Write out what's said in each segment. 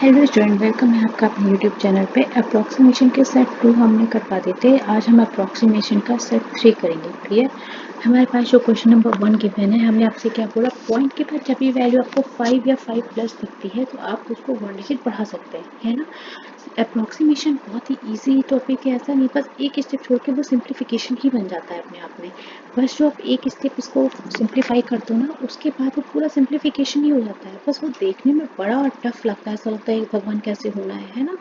Hello student, welcome है आपका अपने यूट्यूब चैनल पे। अप्रॉक्सीमेशन के सेट 2 हमने करवा देते हैं। आज हम अप्रॉक्सीमेशन का सेट 3 करेंगे। क्लियर। हमारे पास जो क्वेश्चन नंबर 1 गिवन है, हमने आपसे क्या बोला, पॉइंट के बाद जब ये वैल्यू आपको 5 या 5 प्लस दिखती है तो आप उसको 1 डिजिट बढ़ा सकते हैं, है ना। अप्रॉक्सीमेशन बहुत ही इजी टॉपिक है, ऐसा नहीं बस एक स्टेप छोड़ के वो सिंप्लीफिकेशन ही बन जाता है अपने आप में। बस जो आप एक स्टेप इसको सिंप्लीफाई कर दो ना, उसके बाद वो पूरा सिंप्लीफिकेशन ही हो जाता है। बस वो देखने में बड़ा और टफ लगता है, ऐसा लगता है भगवान कैसे होना है ना।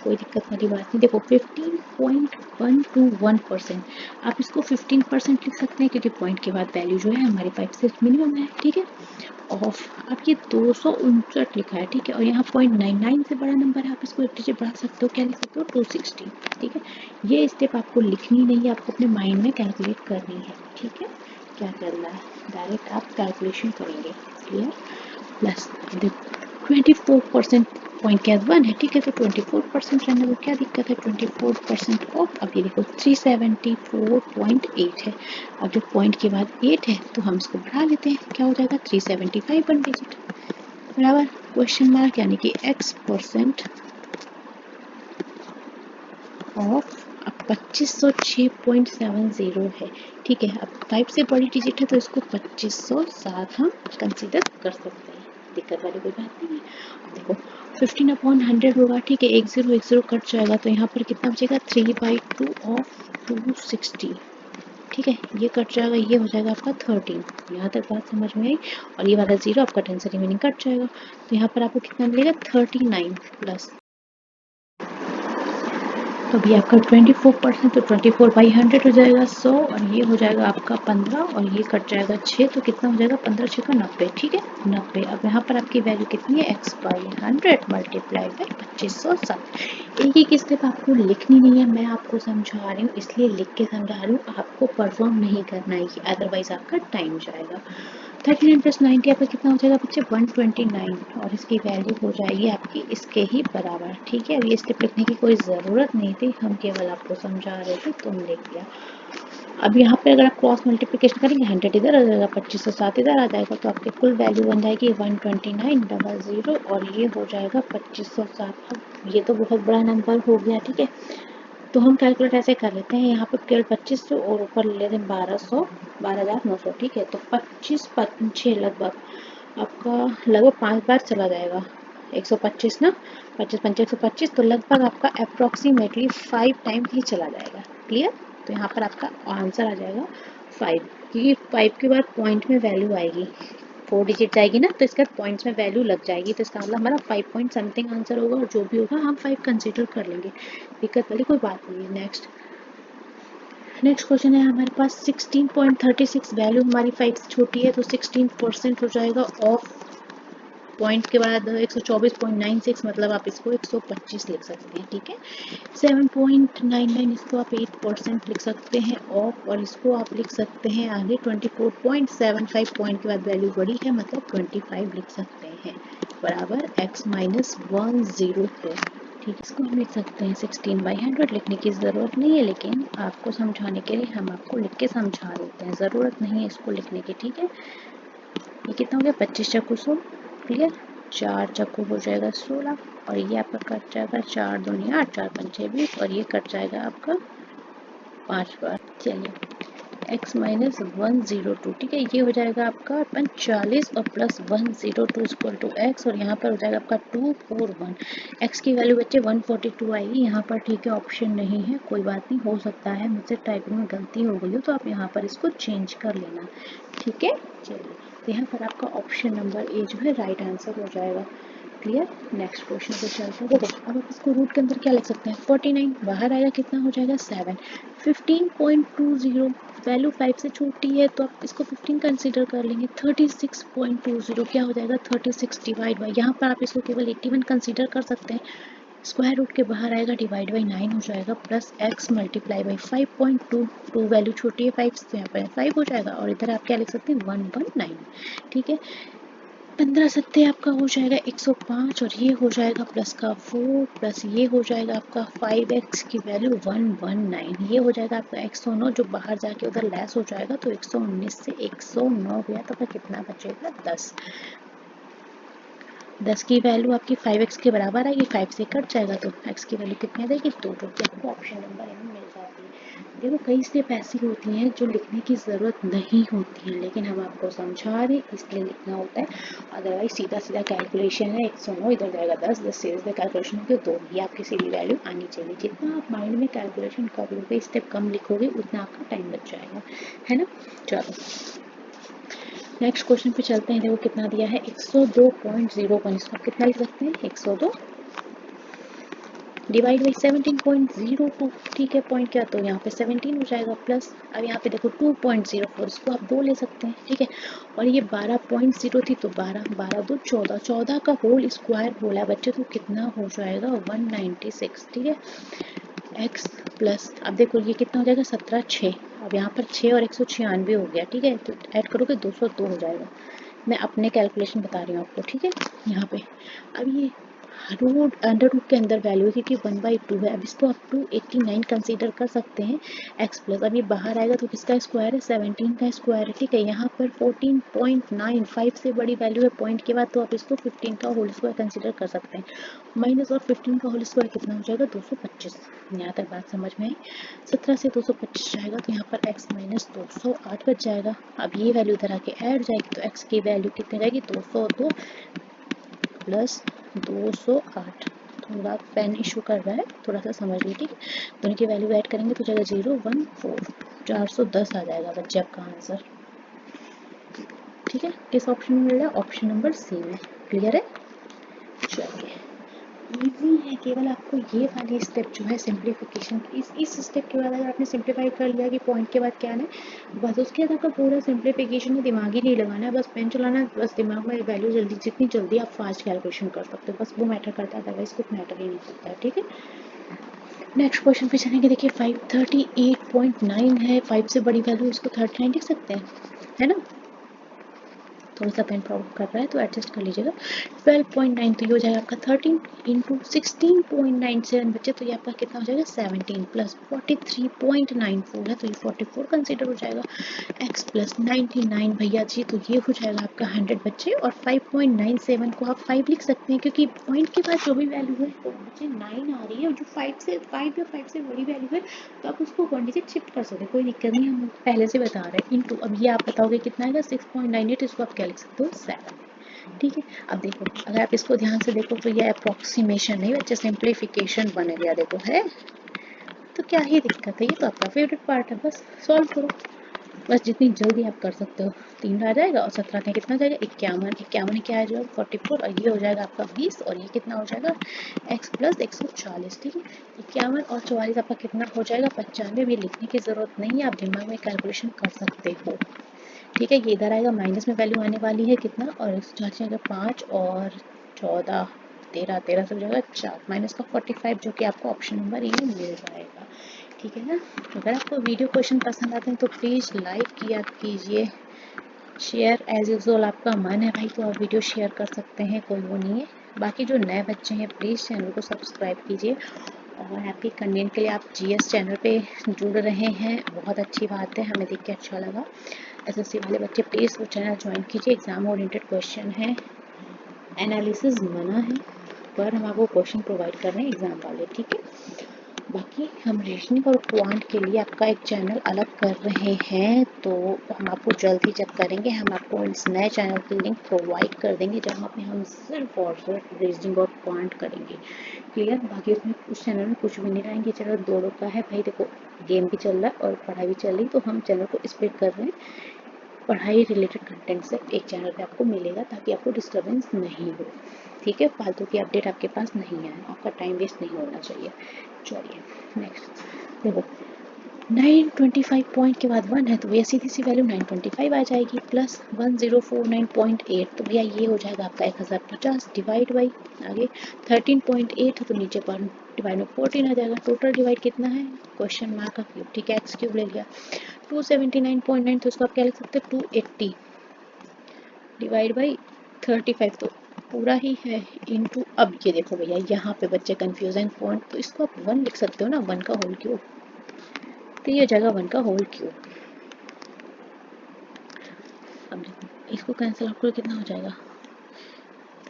कोई दिक्कत वाली बात नहीं। देखो 15.121%, आप इसको 15% लिख सकते हैं क्योंकि पॉइंट के बाद वैल्यू जो है हमारी 5 से मिनिमम है, ठीक है। ऑफ आप ये 259 लिखा है, ठीक है, और यहाँ 0.99 से बड़ा नंबर है, आप इसको एक डिजिट बढ़ा सकते हो। क्या लिख सकते हो, 260, ठीक है। ये स्टेप आपको लिखनी नहीं है, आपको अपने माइंड में कैलकुलेट करनी है, ठीक है। क्या करना है, डायरेक्ट आप कैलकुलेशन करेंगे। क्लियर। प्लस देखो 24% पॉइंट के बाद 1 है, ठीक है, तो 24% रहने दो, क्या दिक्कत है। 24% ऑफ, अब ये देखो 374.8 है। अब जब पॉइंट के बाद 8 है तो हम इसको बढ़ा लेते हैं, क्या हो जाएगा 375 1 डिजिट बराबर क्वेश्चन मार्क, यानी कि x% ऑफ 2506.70 है, ठीक है। अब 5 से बड़ी डिजिट है तो इसको 2507 हम कंसीडर कर सकते हैं, दिक्कत वाली कोई बात नहीं है। अब देखो 15/100 होगा, ठीक है, 10 कट जाएगा तो यहाँ पर कितना बचेगा, 3/2 ऑफ 260, ठीक है। ये कट जाएगा, ये हो जाएगा आपका 13। यहाँ तक बात समझ में आई। और ये वाला 0 आपका 10 से रिमेनिंग कट जाएगा तो यहाँ पर आपको कितना मिलेगा, 39 प्लस, तो अभी आपका 24% तो 24/100 हो जाएगा 100, और ये हो जाएगा आपका 15, और ये कट जाएगा 6, तो कितना हो जाएगा 15 6 का 90, ठीक है 90। अब यहाँ पर आपकी वैल्यू कितनी है, x/100 मल्टीप्लाई बाई 2507। एक स्टेप आपको लिखनी नहीं है, मैं आपको समझा रही हूँ इसलिए लिख के समझा रही हूँ, आपको परफॉर्म नहीं करना है, अदरवाइज आपका टाइम जाएगा। 39 प्लस 90 आपका कितना हो जाएगा बच्चे, 129, और इसकी वैल्यू हो जाएगी आपकी इसके ही बराबर, ठीक है। अब ये स्टेप लिखने की कोई ज़रूरत नहीं थी, हम केवल आपको समझा रहे थे, तुम लिख लिया। अब यहाँ पे अगर आप क्रॉस मल्टीप्लिकेशन करेंगे, 100 इधर आ जाएगा, 2507 इधर आ जाएगा, तो आपकी कुल वैल्यू बन जाएगी 129,000, और ये हो जाएगा 2507। अब ये तो बहुत बड़ा नंबर हो गया, ठीक है। तो हम कैलकुलेट ऐसे कर लेते हैं, यहाँ पर केवल 2500 और ऊपर ले लेते हैं 1200, 12,900, ठीक है। तो 25 6 लगभग आपका लगभग 5 बार चला जाएगा, 125 ना, 25 5 125, तो लगभग आपका अप्रॉक्सीमेटली 5 टाइम ही चला जाएगा। क्लियर। तो यहाँ पर आपका आंसर आ जाएगा 5, क्योंकि 5 के बाद पॉइंट में वैल्यू आएगी, 4 डिजिट जाएगी ना, तो इसके बाद पॉइंट्स में वैल्यू लग जाएगी, तो इसका मतलब हमारा 5 पॉइंट समथिंग आंसर होगा, और जो भी होगा हम 5 कंसीडर कर लेंगे, दिक्कत वाली कोई बात नहीं है। नेक्स्ट क्वेश्चन है हमारे पास 16.36, वैल्यू हमारी 5 से छोटी है तो 16% हो जाएगा ऑफ पॉइंट के बाद 124.96, मतलब आप इसको 125 लिख सकते हैं, ठीक है। 7.99 इसको आप 8% लिख सकते हैं ऑफ, और इसको आप लिख सकते हैं आगे 24.75, पॉइंट के बाद वैल्यू बड़ी है मतलब 25 लिख सकते हैं, बराबर x-104, ठीक। इसको हम लिख सकते हैं 16/100, लिखने की ज़रूरत नहीं है, लेकिन आपको समझाने के लिए हम आपको लिख के समझा देते हैं, ज़रूरत नहीं है इसको लिखने की, ठीक है। ये कितना हो गया, 25 चक्कू 100, क्लियर। 4 चक्कू हो जाएगा 16, और ये आपका कट जाएगा 4 दूनी 8, 4 पंचे 20, और ये कट जाएगा आपका 5 बार। चलिए x-102, ठीक है, ये हो जाएगा आपका 45 और प्लस 102 इक्वल टू एक्स, और यहाँ पर हो जाएगा आपका 241। एक्स की वैल्यू बच्चे 142 आएगी यहाँ पर, ठीक है। ऑप्शन नहीं है, कोई बात नहीं, हो सकता है मुझसे टाइपिंग में गलती हो गई हो, तो आप यहाँ पर इसको चेंज कर लेना, ठीक है। चलिए, तो यहाँ पर आपका ऑप्शन नंबर ए जो है राइट आंसर हो जाएगा। क्लियर। नेक्स्ट क्वेश्चन पे चलते हैं। देखो अब आप इसको रूट के अंदर क्या लिख सकते हैं, 49 बाहर आएगा, कितना हो जाएगा 7। 15.20, वैल्यू 5 से छोटी है तो आप इसको 15 कंसीडर कर लेंगे। 36.20 क्या हो जाएगा, 36 डिवाइड बाई, यहाँ पर आप इसको केवल 81 कंसीडर कर सकते हैं, स्क्वायर रूट के बाहर आएगा, डिवाइड बाई 9 हो जाएगा, plus x multiply by 5.22, value छोटी है 5 से, यहाँ पर 5 हो जाएगा, और इधर आप क्या लिख सकते हैं 119, ठीक है। 15 सत्ते आपका हो जाएगा 105, और ये हो जाएगा प्लस का 4, प्लस ये हो जाएगा आपका 5x की वैल्यू 119, ये हो जाएगा आपका 109, जो बाहर जाके उधर लेस हो जाएगा, तो 119 से 109 गया तो फिर कितना बचेगा 10। 10 की वैल्यू आपकी 5x के बराबर आएगी, 5 से कट जाएगा तो x की वैल्यू कितनी आ जाएगी 2, जो कि आपको ऑप्शन नंबर यहाँ मिल जाती है। देखो कई स्टेप ऐसी होती हैं जो लिखने की ज़रूरत नहीं होती है, लेकिन हम आपको समझा रहे इसलिए लिखना होता है, अदरवाइज सीधा सीधा कैलकुलेशन है 109 इधर जाएगा 10, 10 से सीधे कैलकुलेशन होगी 2, ये आपकी सीधी वैल्यू आनी चाहिए। जितना आप माइंड में कैलकुलेशन कर लोगे, स्टेप कम लिखोगे, उतना आपका टाइम बच जाएगा, है ना। चलो नेक्स्ट क्वेश्चन पे चलते हैं। देखो कितना दिया है 102.01, इसको कितना लिख सकते हैं 102 डिवाइड बाई 17.02, ठीक है पॉइंट क्या तो यहाँ पे 17 हो जाएगा प्लस, अब यहाँ पे देखो 2.04, इसको आप 2 ले सकते हैं, ठीक है, और ये 12.0 थी तो 12, 12 2 14, 14 का होल स्क्वायर बोला बच्चे, तो कितना हो जाएगा 196, ठीक है। x प्लस, अब देखो ये कितना हो जाएगा 17 6, अब यहाँ पर 6 और 196 हो गया, ठीक है, तो ऐड करोगे 202 हो जाएगा। मैं अपने कैलकुलेशन बता रही हूँ आपको, ठीक है। यहाँ पे अब ये रूट अंडर रूट के अंदर वैल्यू है क्योंकि 1/2 है, अब इसको आप 289 कंसीडर कर सकते हैं x प्लस, अब ये बाहर आएगा तो किसका स्क्वायर है 17 का स्क्वायर है, ठीक है। यहाँ पर 14.9, 5 से बड़ी वैल्यू है पॉइंट के बाद, तो आप इसको 15 का होल स्क्वायर कंसीडर कर सकते हैं, माइनस और 15 का होल स्क्वायर कितना हो जाएगा 225। यहाँ तक बात समझ में आई। 17 से 225 जाएगा तो यहाँ पर x माइनस 208 बच जाएगा। अब ये वैल्यू इधर आके ऐड जाएगी तो x की वैल्यू कितनी जाएगी 202 प्लस 208, थोड़ा पेन इशू कर रहा है, थोड़ा सा समझ लीजिए, दोनों की वैल्यू ऐड करेंगे तो जाएगा 014, 410 आ जाएगा बच्चे आपका आंसर, ठीक है। किस ऑप्शन में मिल रहा है, ऑप्शन नंबर सी में, क्लियर है। चलिए इजी है, केवल आपको ये वाली स्टेप जो है सिंप्लीफिकेशन की, इस स्टेप के बाद अगर आपने सिंप्लीफाई कर लिया कि पॉइंट के बाद क्या है, बस उसके बाद आपका पूरा सिंप्लीफिकेशन में दिमाग ही नहीं लगाना है, बस पेन चलाना है, बस दिमाग में वैल्यू जल्दी, जितनी जल्दी आप फास्ट कैलकुलेशन कर सकते हो, बस वो मैटर करता है, अदरवाइज कुछ मैटर ही नहीं करता है, ठीक है। नेक्स्ट क्वेश्चन पे चलेंगे। देखिए 538.9 है, 5 से बड़ी वैल्यू इसको 39 लिख सकते हैं, है ना। थोड़ा सा पेन प्रॉब्लम कर रहा है तो एडजस्ट कर लीजिएगा। 12.9 तो ये हो जाएगा आपका 13 इंटू 16.97 बच्चे, तो ये आपका कितना हो जाएगा 17 प्लस 43.94 है तो ये 44 कंसिडर हो जाएगा। x प्लस 99 भैया जी, तो ये हो जाएगा आपका 100 बच्चे, और 5.97 को आप 5 लिख सकते हैं क्योंकि पॉइंट के बाद जो भी वैल्यू है तो बच्चे 9 आ रही है, और जो 5 या 5 से बड़ी वैल्यू है तो आप उसको 1 डिजिट शिफ्ट कर सकते हैं, कोई दिक्कत नहीं, हम पहले से बता रहे हैं। इंटू अब ये आप बताओगे कितना आएगा 6.98, इसको आप क्या लिख सकते हो 7, ठीक है। अब देखो अगर आप इसको ध्यान से देखो तो ये अप्रोक्सीमेशन नहीं बच्चे, सिंप्लीफिकेशन बन गया, देखो है, तो क्या ही दिक्कत है, ये तो आपका फेवरेट पार्ट है, बस सॉल्व करो, बस जितनी जल्दी आप कर सकते हो। 3 आ जाएगा और 17 में कितना जाएगा 51, 51 क्या आ जाएगा 44, और ये हो जाएगा आपका 20, और ये कितना हो जाएगा x प्लस 140, ठीक है। 51 और 44 आपका कितना हो जाएगा 95, ये लिखने की जरूरत नहीं है, आप दिमाग में कैलकुलेशन कर सकते हो, ठीक है। ये इधर आएगा, माइनस में वैल्यू आने वाली है कितना, और 5 और 14 13 13 से हो जाएगा 4, माइनस का 45, जो कि आपको ऑप्शन नंबर ए में मिल जाएगा, ठीक है ना। अगर आपको वीडियो क्वेश्चन पसंद आते हैं तो प्लीज़ लाइक किया कीजिए, शेयर एज यूजुअल आपका मन है भाई तो आप वीडियो शेयर कर सकते हैं, कोई वो नहीं है। बाकी जो नए बच्चे हैं प्लीज़ चैनल को सब्सक्राइब कीजिए, और आपके कंटेंट के लिए आप जीएस चैनल पे जुड़ रहे हैं, बहुत अच्छी बात है, हमें देख के अच्छा लगा। एसएससी वाले बच्चे प्लीज़ वो चैनल ज्वाइन कीजिए, एग्जाम ओरिएंटेड क्वेश्चन है, एनालिसिस मना है, पर हम आपको क्वेश्चन प्रोवाइड कर रहे हैं एग्जाम वाले, ठीक है। बाकी हम रीजनिंग और क्वांट के लिए आपका एक चैनल अलग कर रहे हैं, तो हम आपको जल्द ही जब करेंगे हम आपको इस नए चैनल की लिंक प्रोवाइड कर देंगे जहाँ पे हम सिर्फ और सिर्फ रीजनिंग और क्वांट करेंगे, क्लियर। बाकी उसमें उस चैनल में कुछ भी नहीं रहेंगे, चैनल दो लोग का है भाई, देखो गेम भी चल रहा है और पढ़ाई भी चल रही, तो हम चैनल को स्प्लिट कर रहे हैं, पढ़ाई रिलेटेड कंटेंट सिर्फ एक चैनल पे आपको मिलेगा ताकि आपको डिस्टर्बेंस नहीं हो, ठीक है, फालतू की अपडेट आपके पास नहीं आए, आपका टाइम वेस्ट नहीं होना चाहिए। चलिए नेक्स्ट देखो 925 पॉइंट के बाद 1 है तो भैया सीधी सी वैल्यू 925 आ जाएगी, प्लस 1049.8 तो भैया ये हो जाएगा आपका 1050, डिवाइड बाई आगे 13.8 है तो नीचे पर डिवाइड में 14 आ जाएगा, टोटल डिवाइड कितना है क्वेश्चन मार्क का क्यूब, ठीक है, एक्स क्यूब ले लिया, 279.9 तो इसको आप क्या लिख सकते हैं 280 डिवाइड बाई 35, तो पूरा ही है इनटू, अब ये देखो भैया यहाँ पे बच्चे कंफ्यूजन पॉइंट, तो इसको आप 1 लिख सकते हो ना, 1 का होल क्यूब, तो ये जगह 1 का होल क्यूब। अब देखो इसको कैंसिल आउट करो कितना हो जाएगा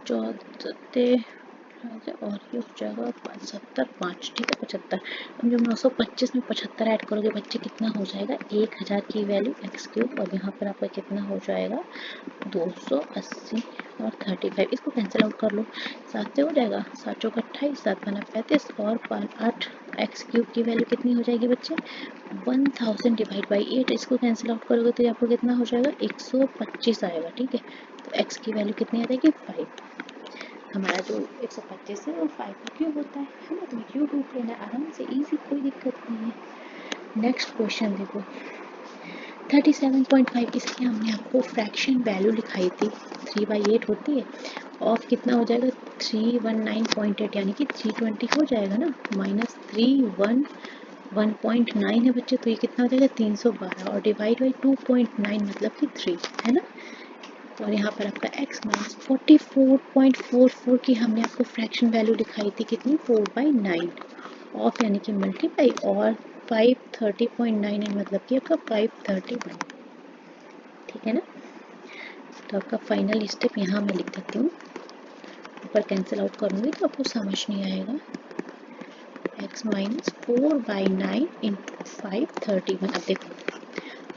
14 और ये हो जाएगा 75 ठीक है 75। अब जब 925 में 75 ऐड करोगे बच्चे कितना हो जाएगा 1000 की वैल्यू एक्स क्यूब, और यहाँ पर आपका कितना हो जाएगा 280 और 35। इसको कैंसिल आउट कर लो, 7 से हो जाएगा 7 चौक 28, 7 बना 35 और 8 एक्स क्यूब की वैल्यू कितनी हो जाएगी बच्चे 1000 डिवाइड बाई 8। इसको कैंसिल आउट करोगे तो आपको कितना हो जाएगा 125 आएगा। ठीक है, तो एक्स की वैल्यू कितनी आ जाएगी 5। हमारा जो 125 है वो 5 का क्यूब होता है ना, तो क्यूब रूट लेना आराम से, इजी, कोई दिक्कत नहीं है। नेक्स्ट क्वेश्चन देखो 37.5, इसलिए हमने आपको फ्रैक्शन वैल्यू लिखाई थी 3/8 होती है, ऑफ कितना हो जाएगा 319.8 यानी कि 320 हो जाएगा ना, माइनस 311.9 है बच्चे, तो ये कितना हो जाएगा 312 और डिवाइड बाई 2.9 मतलब कि 3 है ना। और यहाँ पर आपका x माइनस 44.44 की हमने आपको फ्रैक्शन वैल्यू दिखाई थी कितनी 4/9 ऑफ यानी कि मल्टीप्लाई, और 530.9 मतलब कि आपका 531। ठीक है ना, तो आपका फाइनल स्टेप यहाँ मैं लिख देती हूँ, ऊपर कैंसिल आउट करूँगी तो आपको समझ नहीं आएगा। x minus 4/9 into 531। अब देखो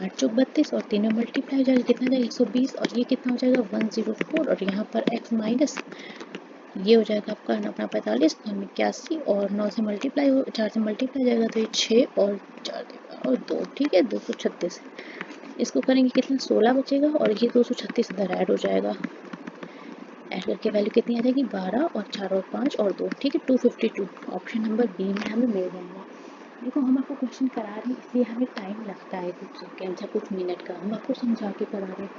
8 चौक 32 और 3 में मल्टीप्लाई हो जाएगा कितना जाएगा 120, और ये कितना हो जाएगा 104, और यहाँ पर x माइनस ये हो जाएगा आपका अपना 45 9 81, और 9 से मल्टीप्लाई हो 4 से मल्टीप्लाई जाएगा तो ये 6 और 4 देगा और 2। ठीक है 236, इसको करेंगे कितना 16 बचेगा, और ये 236 इधर ऐड हो जाएगा, ऐड करके वैल्यू कितनी आ जाएगी 12 और 4 और 5 और 2। ठीक है 252 ऑप्शन नंबर बी में हमें मिल जाएगा। देखो हम आपको क्वेश्चन करा रहे हैं इसलिए हमें टाइम लगता है कुछ सेकेंड या कुछ मिनट का, हम आपको समझा के करा रहे हैं,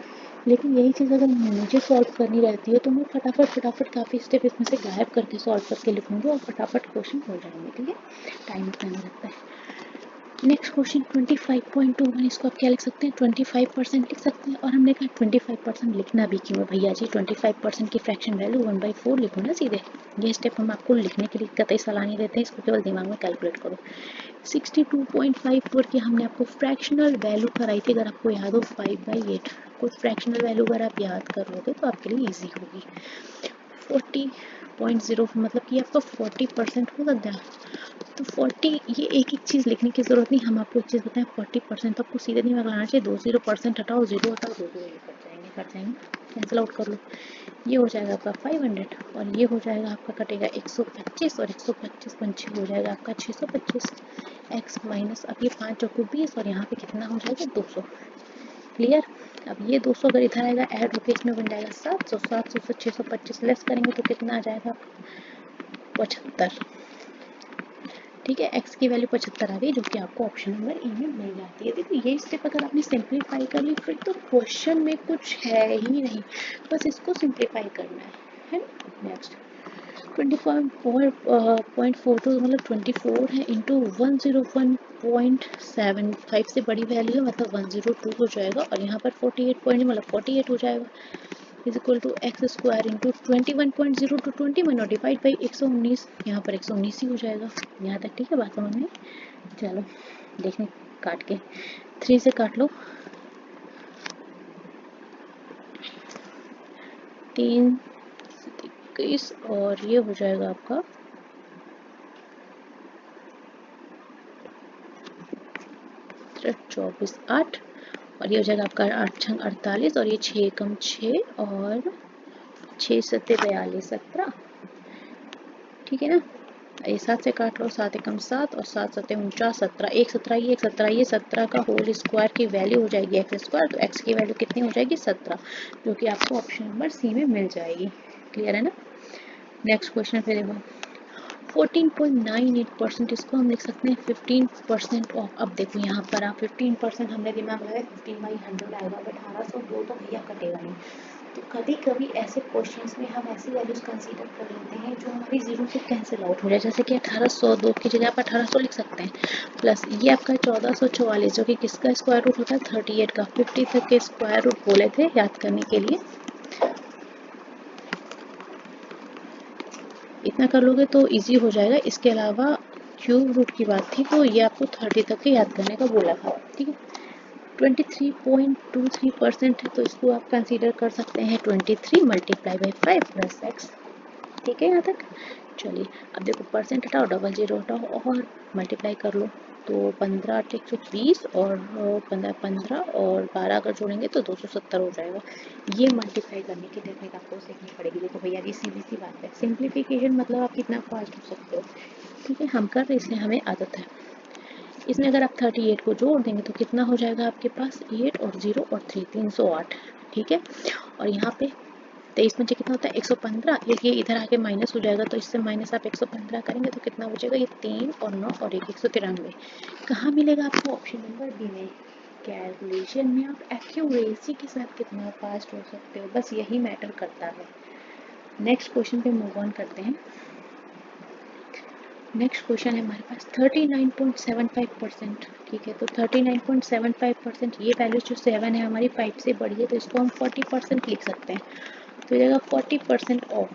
लेकिन यही चीज़ अगर मुझे सॉल्व करनी रहती है तो मैं फटाफट काफ़ी स्टेप इसमें से गायब करके सॉल्व करके लिखूंगी और फटाफट क्वेश्चन हो जाएंगे। ठीक है, टाइम इतना नहीं लगता है। नेक्स्ट क्वेश्चन 25.21, इसको आप क्या लिख सकते हैं 25% लिख सकते हैं, और हमने कहा 25% लिखना भी क्यों है भैया जी, 25% की फ्रैक्शन वैल्यू 1/4 लिखो ना सीधे। ये स्टेप हम आपको लिखने के लिए कतई सलाह नहीं देते हैं, इसको केवल दिमाग में कैलकुलेट करो। 62.54 की हमने आपको फ्रैक्शनल वैल्यू कराई थी, अगर आपको याद हो 5/8, कुछ फ्रैक्शनल वैल्यू अगर आप याद करोगे तो आपके लिए ईजी होगी। 40.0 मतलब कि आपका 40% हो सकता है, तो 40 ये एक चीज़ लिखने की ज़रूरत नहीं, हम आपको एक चीज़ बताएं 40% तो आपको सीधे नहीं लगाना चाहिए, 20% हटाओ 0 हटाओ 2 कट जाएंगे कैंसिल आउट कर लो, ये हो जाएगा आपका 500 और ये हो जाएगा आपका कटेगा 125 और 125 पंचे हो जाएगा आपका 625 x माइनस, अब ये 5 चौको 20 और यहाँ पे कितना हो जाएगा 200। क्लियर, अब ये 200 अगर इधर आएगा ऐड होकर इसमें बन जाएगा 700, 700 से 625 लेस करेंगे तो कितना आ जाएगा 75। ठीक है, x की वैल्यू 75 आ गई जो कि आपको ऑप्शन नंबर ए में मिल जाती है। देखो ये स्टेप अगर आपने सिंप्लीफाई कर ली फिर तो क्वेश्चन में कुछ है ही नहीं, बस इसको सिंप्लीफाई करना है ना। नेक्स्ट 24.42 मतलब 24 है इंटू 101.75 से बड़ी वैल्यू है मतलब 102 हो जाएगा, और यहाँ पर 48 पॉइंट मतलब 48 हो जाएगा, is equal to x square into 21.0 to 21 और डिवाइड बाई 119, यहाँ पर 119 ही हो जाएगा। यहाँ तक ठीक है बात समझ में। चलो देखने काट के 3 से काट लो, 3 21 और ये हो जाएगा आपका 24 8 और ये हो जाएगा आपका 8 छंग 48 और ये 6 कम 6 और 6 सत्ते 42 17। ठीक है ना, ये 7 से काट लो, 7 एकम 7 और 7 सत्ते 49 17, एक 17 ये 17 का होल स्क्वायर की वैल्यू हो जाएगी एक्स स्क्वायर, तो एक्स की वैल्यू कितनी हो जाएगी 17 जो कि आपको ऑप्शन नंबर सी में मिल जाएगी। क्लियर है ना। नेक्स्ट क्वेश्चन फिर देखो 14.98%, इसको हम लिख सकते हैं 15% ऑफ। अब देखो यहाँ पर आप 15% हमने दिमाग लगाया 15/100 आएगा, बट 1802 तो भैया कटेगा नहीं, तो कभी कभी ऐसे क्वेश्चंस में हम ऐसी वैल्यूज कंसीडर कर लेते हैं जो हमारी जीरो से कैंसिल आउट हो जाए, जैसे कि 1802 की जगह आप 1800 लिख सकते हैं, प्लस ये आपका 1444 जो कि किसका स्क्वायर रूट होता है 38 का, 50 तक के स्क्वायर रूट बोले थे याद करने के लिए, इतना कर लोगे तो इजी हो जाएगा। इसके अलावा क्यूब रूट की बात थी तो ये आपको 30 तक के याद करने का बोला था। ठीक है 23.23% है, तो इसको आप कंसीडर कर सकते हैं 23 मल्टीप्लाई बाई 5 प्लस एक्स। ठीक है यहाँ तक। चलिए अब देखो परसेंट हटाओ, डबल जीरो हटाओ और मल्टीप्लाई कर लो, तो 15 8 120 और 15 और 12 अगर जोड़ेंगे तो 270 हो जाएगा। ये मल्टीप्लाई करने की टेक्निक आपको सीखनी पड़ेगी। देखो भैया ये सीधी सी बात है, सिंप्लीफिकेशन मतलब आप कितना फास्ट हो सकते हो। ठीक है, हम कर रहे इसलिए हमें आदत है। इसमें अगर आप 38 को जोड़ देंगे तो कितना हो जाएगा आपके पास, 8 और 0 और 3, 308। ठीक है, और यहाँ पे 23 में कितना होता है 115, ये इधर आके माइनस हो जाएगा, तो इससे माइनस आप 115 करेंगे तो कितना बचेगा, ये 3 और 9 और 1, 193। कहाँ मिलेगा आपको, ऑप्शन नंबर बी में। कैलकुलेशन में आप एक्यूरेसी के साथ कितना फास्ट हो सकते हो, बस यही मैटर करता है। नेक्स्ट क्वेश्चन पे मूव ऑन करते हैं। नेक्स्ट क्वेश्चन है हमारे पास 39.75%। ठीक है, तो 39.75% ये वैल्यू जो 7 है हमारी 5 से बड़ी है, तो इसको हम 40% लिख सकते हैं। तो ये 40% ऑफ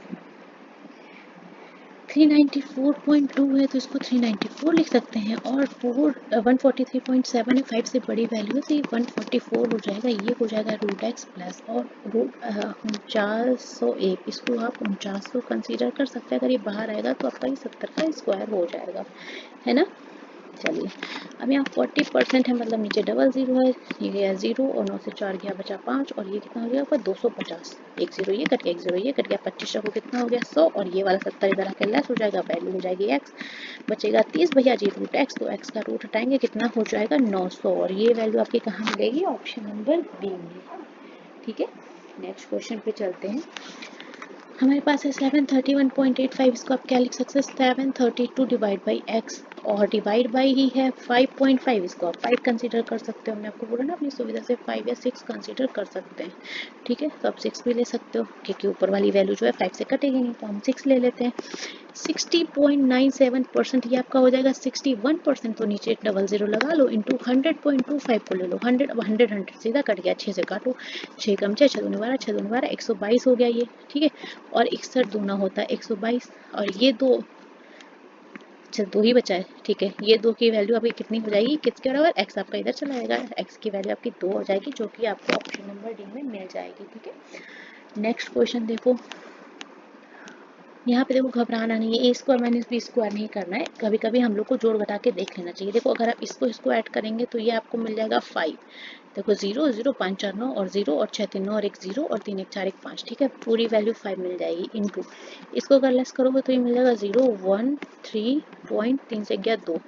394.2 है, तो इसको 394 लिख सकते हैं। और 143.7 है, 5 से बड़ी वैल्यू है, तो ये 144 हो जाएगा। ये हो जाएगा रूट एक्स प्लस और रूट 4901, इसको आप 4900 कंसीडर कर सकते हैं। अगर ये बाहर आएगा तो आपका ये 70 का स्क्वायर हो जाएगा, है ना। चलिए अब यहाँ 40% है, मतलब नीचे डबल जीरो है, ये गया 0 और 9 से 4 गया बचा 5, और ये कितना हो गया ऊपर 250, एक जीरो ये कट गया, एक जीरो ये कट गया, 25 को कितना हो गया 100, और ये वाला 70 इधर आकर लेस हो जाएगा, वैल्यू हो जाएगी x, बचेगा 30 भैया जी रूट x, तो x का रूट हटाएंगे कितना हो जाएगा 900, और ये वैल्यू आपकी कहाँ मिलेगी, ऑप्शन नंबर बी में। ठीक है, नेक्स्ट क्वेश्चन पे चलते हैं। हमारे पास है 731.85, इसको आप क्या लिख सकते हैं 732 डिवाइड बाई एक्स, और डिवाइड बाई ही है 5.5, इसको आप 5 कंसीडर कर सकते हो। मैं आपको बोला ना अपनी सुविधा से 5 या 6 कंसीडर कर सकते हैं। ठीक है, तो आप 6 भी ले सकते हो क्योंकि ऊपर वाली वैल्यू जो है 5 से कटेगी नहीं, तो हम 6 ले लेते हैं। 60.97% ये आपका हो जाएगा 61%, तो नीचे डबल जीरो लगा लो, इंटू 100.25 को ले लो, 100 अब 100 सीधा कट गया, 6 से काटो, 6 कम 6 6 दूनी 12, 6 दूनी 12, 122 हो गया ये। ठीक है, और 61 दूना होता है 122, और ये दो, अच्छा 2 ही बचा है। ठीक है, ये 2 की वैल्यू आपकी कितनी हो जाएगी, किसके बराबर, एक्स आपका इधर चला जाएगा, एक्स की वैल्यू आपकी 2 हो जाएगी, जो कि आपको ऑप्शन नंबर डी में मिल जाएगी। ठीक है, नेक्स्ट क्वेश्चन देखो। यहाँ पे देखो घबराना नहीं है, ए स्क्वायर माइनस बी स्क्वायर नहीं करना है, कभी कभी हम लोग को जोड़ घटा के देख लेना चाहिए। देखो अगर आप इसको ऐड करेंगे तो ये आपको मिल जाएगा 5, देखो 0 0 5 4 9 और 0 और 6 3 9 और 1 0 और 3 1 4 1 5। ठीक है, पूरी वैल्यू 5 मिल जाएगी, इनटू इसको अगर लेस करोगे तो ये मिल जाएगा 0 1 3.3 से गया 2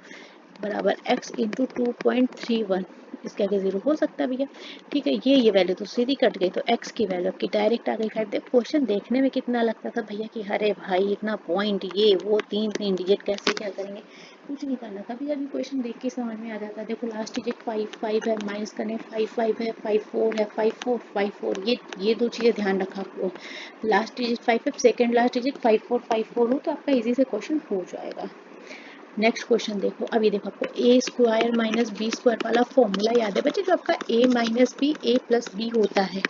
बराबर x इंटू 2.31, इसके आगे 0 हो सकता है भैया। ठीक है, ये वैल्यू तो सीधी कट गई, तो x की वैल्यू आपकी डायरेक्ट आ गई 5। देखो क्वेश्चन देखने में कितना लगता था भैया कि अरे भाई इतना पॉइंट ये वो 3 डिजिट कैसे क्या करेंगे, कुछ नहीं करना था। कभी क्वेश्चन देख के समझ में आ जाता है। देखो लास्ट डिजिट 5 5 है, माइनस करने 5 5 है, 5 4 है, 5 4 5 4, ये 2 चीज़ें ध्यान रखा करो। लास्ट डिजिट 5 है, सेकेंड लास्ट डिजिट 5 4 5 4 हो तो आपका इजी से क्वेश्चन हो जाएगा। नेक्स्ट क्वेश्चन देखो, अभी देखो आपको ए स्क्वायर माइनस बी स्क्वायर वाला फॉर्मूला याद है बच्चे, जो आपका ए माइनस बी ए प्लस बी होता है।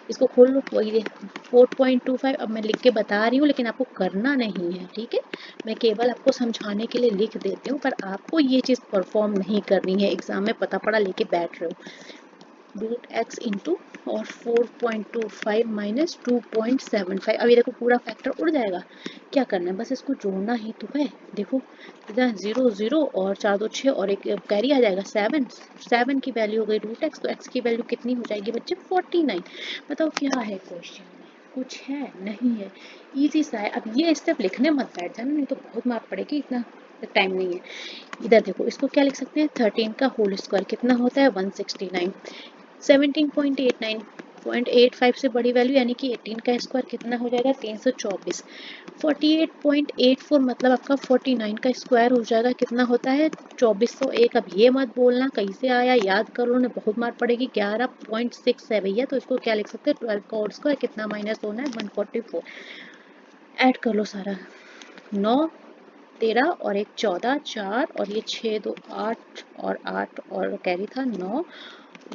इसको खोल लो, वही देखो 4.25। अब मैं लिख के बता रही हूँ लेकिन आपको करना नहीं है। ठीक है, मैं केवल आपको समझाने के लिए लिख देती हूँ, पर आपको ये चीज़ परफॉर्म नहीं करनी है। एग्जाम में पता पड़ा लेके बैठ रहे हो, रूट एक्स इंटू और 4.25 माइनस 2.75। अब ये देखो पूरा फैक्टर उड़ जाएगा, क्या करना है बस इसको जोड़ना ही तो है। देखो इधर 0 0 और 4 2 6 और एक कैरी आ जाएगा 7, 7 की वैल्यू हो गई रूट एक्स, तो एक्स की वैल्यू कितनी हो जाएगी बच्चे 49। बताओ क्या है क्वेश्चन में, कुछ है नहीं है, इजी सा है। अब ये स्टेप लिखने मत बैठ जाना, नहीं तो बहुत मार पड़ेगी, इतना टाइम नहीं है। इधर देखो इसको क्या लिख सकते हैं, 13 का होल स्क्वायर कितना होता है 169, 17.89.85 से बड़ी वैल्यू यानी कि 18 का स्क्वायर कितना हो जाएगा 324, 48.84 मतलब आपका 49 का स्क्वायर हो जाएगा, कितना होता है 2401। अब ये मत बोलना कैसे आया, याद कर लो, बहुत मार पड़ेगी। 11.6 है भैया, तो इसको क्या लिख सकते हैं 12 का होल स्क्वायर, कितना माइनस होना है 144। ऐड कर लो सारा, 9 13 और एक 14 4 और ये 6 2 8 और 8 और कैरी था 9,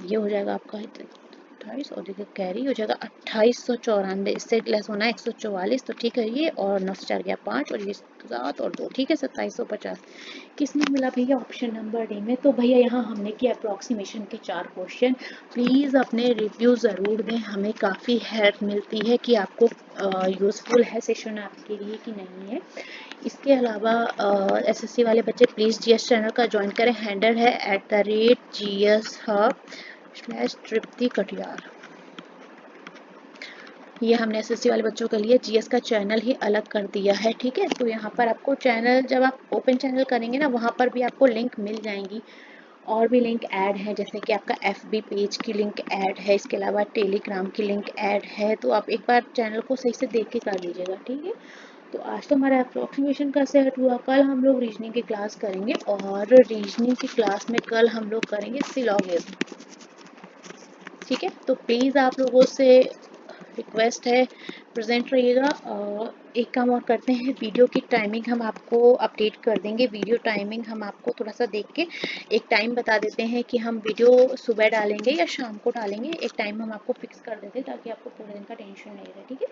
ये हो जाएगा आपका 28 और देखिए कैरी हो जाएगा 2894, इससे लेस होना है 144, तो ठीक है ये, और 9 से 4 गया 5 और ये 7 और 2, ठीक है 2750। किसमें मिला भैया? ऑप्शन नंबर डी में। तो भैया यहाँ हमने किया अप्रॉक्सीमेशन के 4 क्वेश्चन। प्लीज़ अपने रिव्यू ज़रूर दें, हमें काफ़ी हेल्प मिलती है कि आपको यूज़फुल है सेशन आपके लिए कि नहीं है। इसके अलावा एसएससी वाले बच्चे प्लीज़ जीएस चैनल का ज्वाइन करें, हैंडल है @GS Hub/तृप्ति कटियार। ये हमने एसएससी वाले बच्चों के लिए जीएस का चैनल ही अलग कर दिया है, ठीक है। तो यहाँ पर आपको चैनल, जब आप ओपन चैनल करेंगे ना, वहाँ पर भी आपको लिंक मिल जाएंगी, और भी लिंक ऐड है, जैसे कि आपका एफबी पेज की लिंक ऐड है, इसके अलावा टेलीग्राम की लिंक ऐड है। तो आप एक बार चैनल को सही से देख के कर लीजिएगा, ठीक है। तो आज तो हमारा अप्रोक्सीमेशन का सेट हुआ, कल हम लोग रीजनिंग की क्लास करेंगे, और रीजनिंग की क्लास में कल हम लोग करेंगे सिलोगिज्म, ठीक है। तो प्लीज़ आप लोगों से रिक्वेस्ट है, प्रेजेंट रहिएगा। एक काम और करते हैं, वीडियो की टाइमिंग हम आपको अपडेट कर देंगे। वीडियो टाइमिंग हम आपको थोड़ा सा देख के एक टाइम बता देते हैं कि हम वीडियो सुबह डालेंगे या शाम को डालेंगे, एक टाइम हम आपको फिक्स कर देते हैं ताकि आपको पूरे दिन का टेंशन नहीं रहे, ठीक है।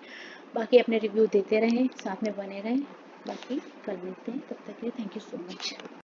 बाकी अपने रिव्यू देते रहें, साथ में बने रहें, बाकी कर लेते हैं। तब तक के लिए थैंक यू सो मच।